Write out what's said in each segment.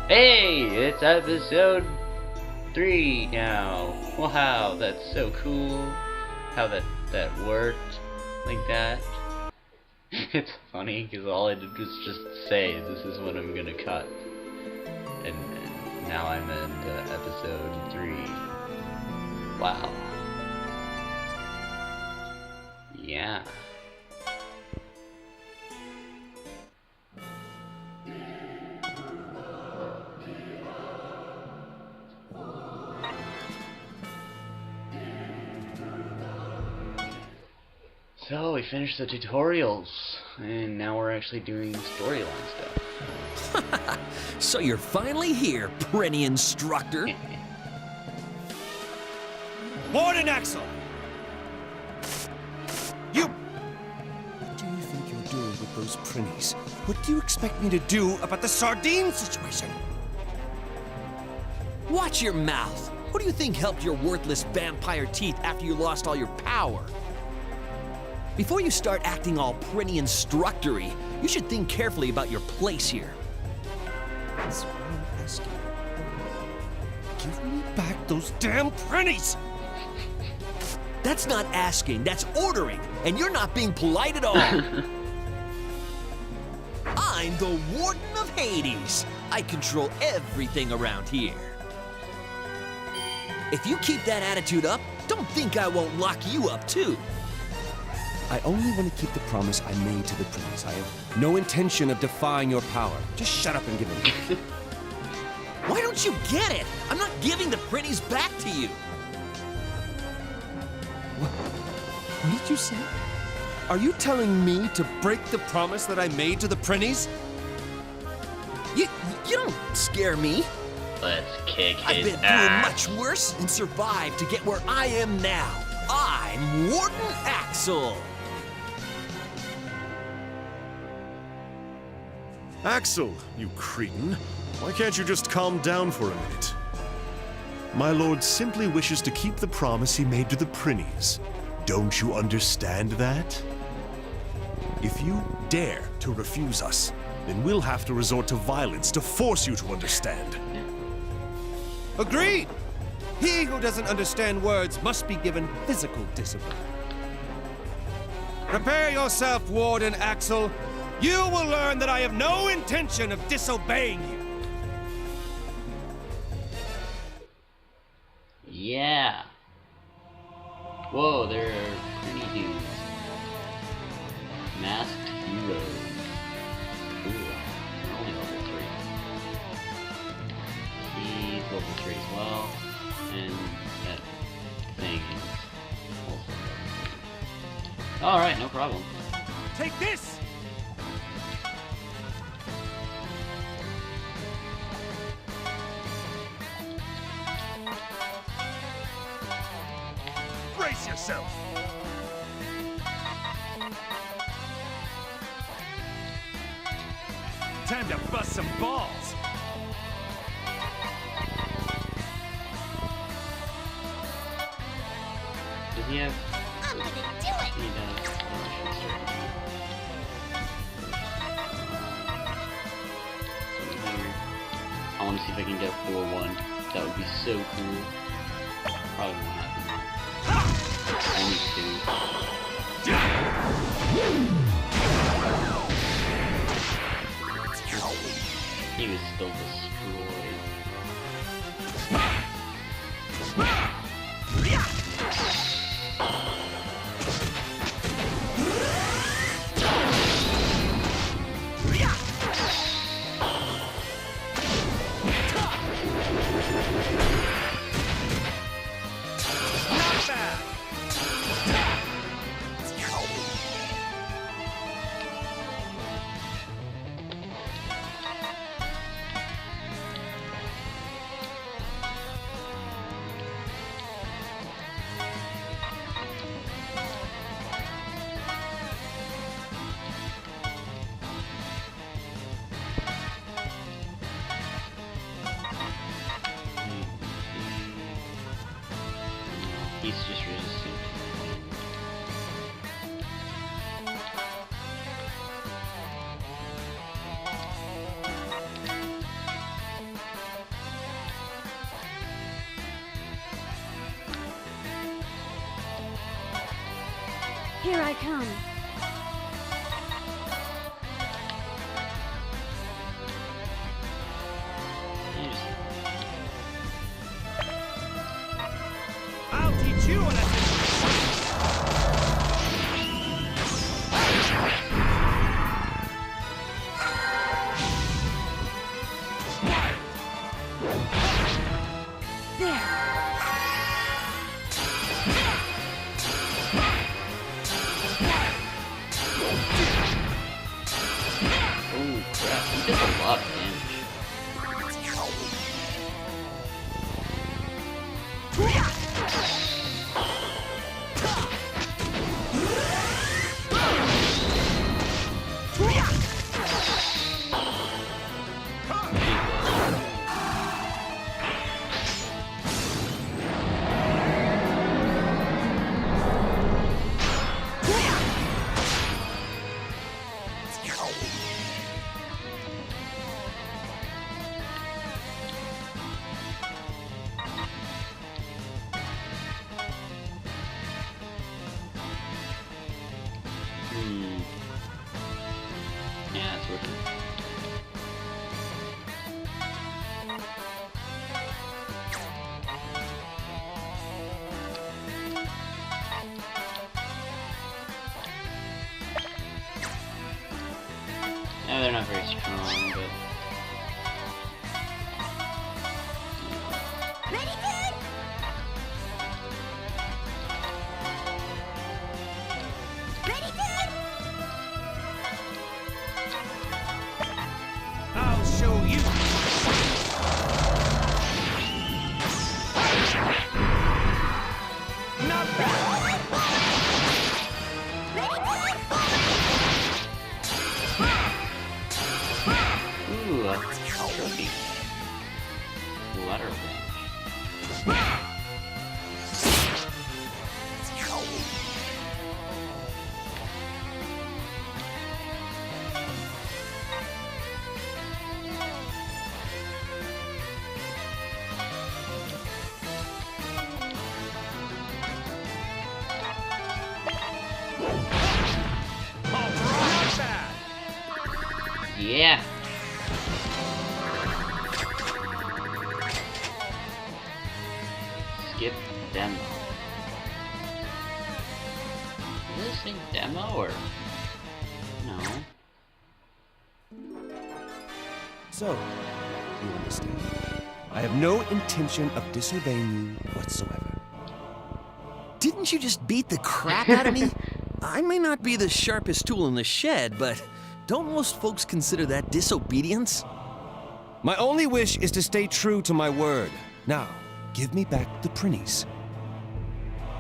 Hey, it's episode 3 now. Wow, that's so cool. How that worked like that. It's funny because all I did was just say this is what I'm gonna cut, and now I'm in episode 3. Wow. Yeah. So we finished the tutorials, and now we're actually doing storyline stuff. So you're finally here, Prinnie instructor. Warden Axel! You... What do you think you're doing with those Prinnies? What do you expect me to do about the sardine situation? Watch your mouth. What do you think helped your worthless vampire teeth after you lost all your power? Before you start acting all Prinnie instructory, you should think carefully about your place here. That's what I'm asking. Give me back those damn Prinnies! That's not asking, that's ordering, and you're not being polite at all. I'm the Warden of Hades. I control everything around here. If you keep that attitude up, don't think I won't lock you up too. I only want to keep the promise I made to the Prinnies. I have no intention of defying your power. Just shut up and give in. Why don't you get it? I'm not giving the Prinnies back to you. What did you say? Are you telling me to break the promise that I made to the Prinnies? You don't scare me. Let's kick I've his been through ass. much worse and survived to get where I am now. I'm Warden Axel. Axel, you cretin. Why can't you just calm down for a minute? My lord simply wishes to keep the promise he made to the Prinnies. Don't you understand that? If you dare to refuse us, then we'll have to resort to violence to force you to understand. Agreed! He who doesn't understand words must be given physical discipline. Prepare yourself, Warden Axel. You will learn that I have no intention of disobeying you. Yeah. Whoa, there are pretty dudes. Masked heroes. Ooh, they're only level 3. He's level 3 as well. And that thing is also level 3. Alright, no problem. Take this! Brace yourself! Time to bust some balls! Does he have... I'm gonna do it! He does. I want to see if I can get a 4-1. That would be so cool. Probably won't happen. Only 2. He was still destroyed. Not bad! He's just resistant. Here I come. I'll teach you a lesson. Oh crap, he does a lot of damage. Yeah, it's working. Yeah, they're not very strong, but... I'll show you. Not bad. Ooh, a trophy. Lateral damage. Not bad. Yeah. Skip demo. Is this thing demo or no? So, you understand. I have no intention of disobeying you whatsoever. Didn't you just beat the crap out of me? I may not be the sharpest tool in the shed, but don't most folks consider that disobedience? My only wish is to stay true to my word. Now, give me back the Prinnies.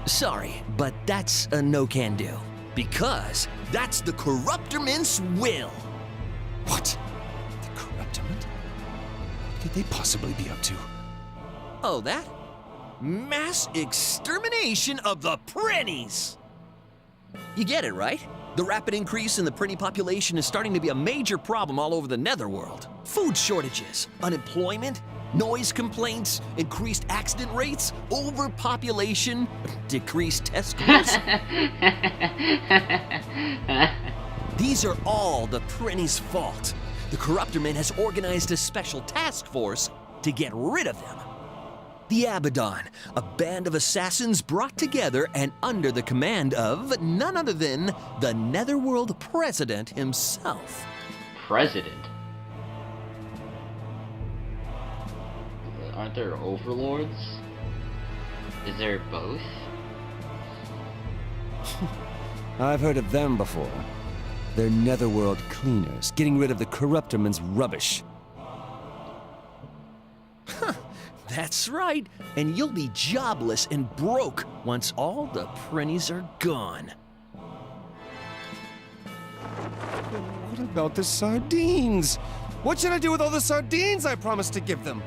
Sorry, but that's a no-can-do. Because that's the Corruptorment's will. What? The Corruptorment? What could they possibly be up to? Oh, that? Mass extermination of the Prinnies! You get it, right? The rapid increase in the Prinnie population is starting to be a major problem all over the Netherworld. Food shortages, unemployment, noise complaints, increased accident rates, overpopulation, decreased testicles. These are all the Prinnie's fault. The Corruptorman has organized a special task force to get rid of them. The Abaddon, a band of assassins brought together and under the command of none other than the Netherworld President himself. President? Aren't there overlords? Is there both? I've heard of them before. They're Netherworld cleaners, getting rid of the Corruptorman's rubbish. That's right, and you'll be jobless and broke once all the Prinnies are gone. What about the sardines? What should I do with all the sardines I promised to give them?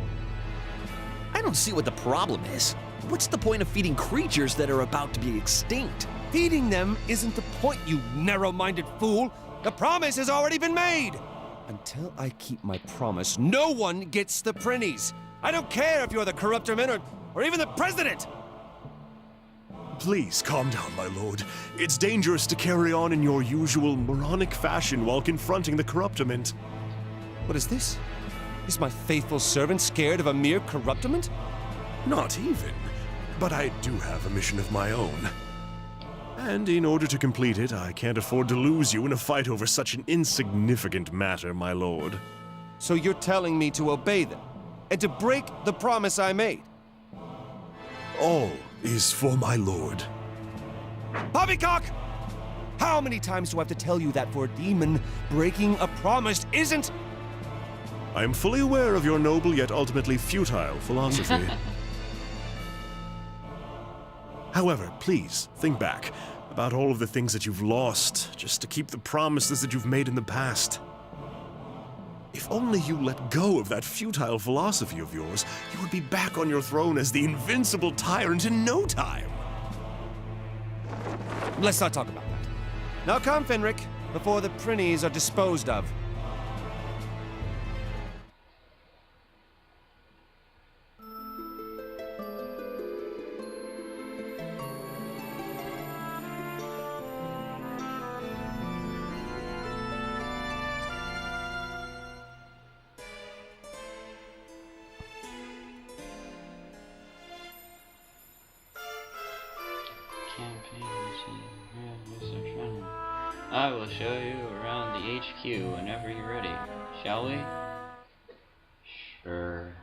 I don't see what the problem is. What's the point of feeding creatures that are about to be extinct? Feeding them isn't the point, you narrow-minded fool. The promise has already been made. Until I keep my promise, no one gets the Prinnies. I don't care if you're the Corruptorman or even the President. Please calm down, my lord. It's dangerous to carry on in your usual moronic fashion while confronting the corruptiment. What is this? Is my faithful servant scared of a mere corruptiment? Not even. But I do have a mission of my own. And in order to complete it, I can't afford to lose you in a fight over such an insignificant matter, my lord. So you're telling me to obey them, and to break the promise I made? All is for my lord. Poppycock! How many times do I have to tell you that for a demon, breaking a promise isn't... I am fully aware of your noble yet ultimately futile philosophy. However, please, think back about all of the things that you've lost just to keep the promises that you've made in the past. If only you let go of that futile philosophy of yours, you would be back on your throne as the invincible tyrant in no time. Let's not talk about that. Now come, Fenric, before the Prinnies are disposed of. I will show you around the HQ whenever you're ready. Shall we? Sure.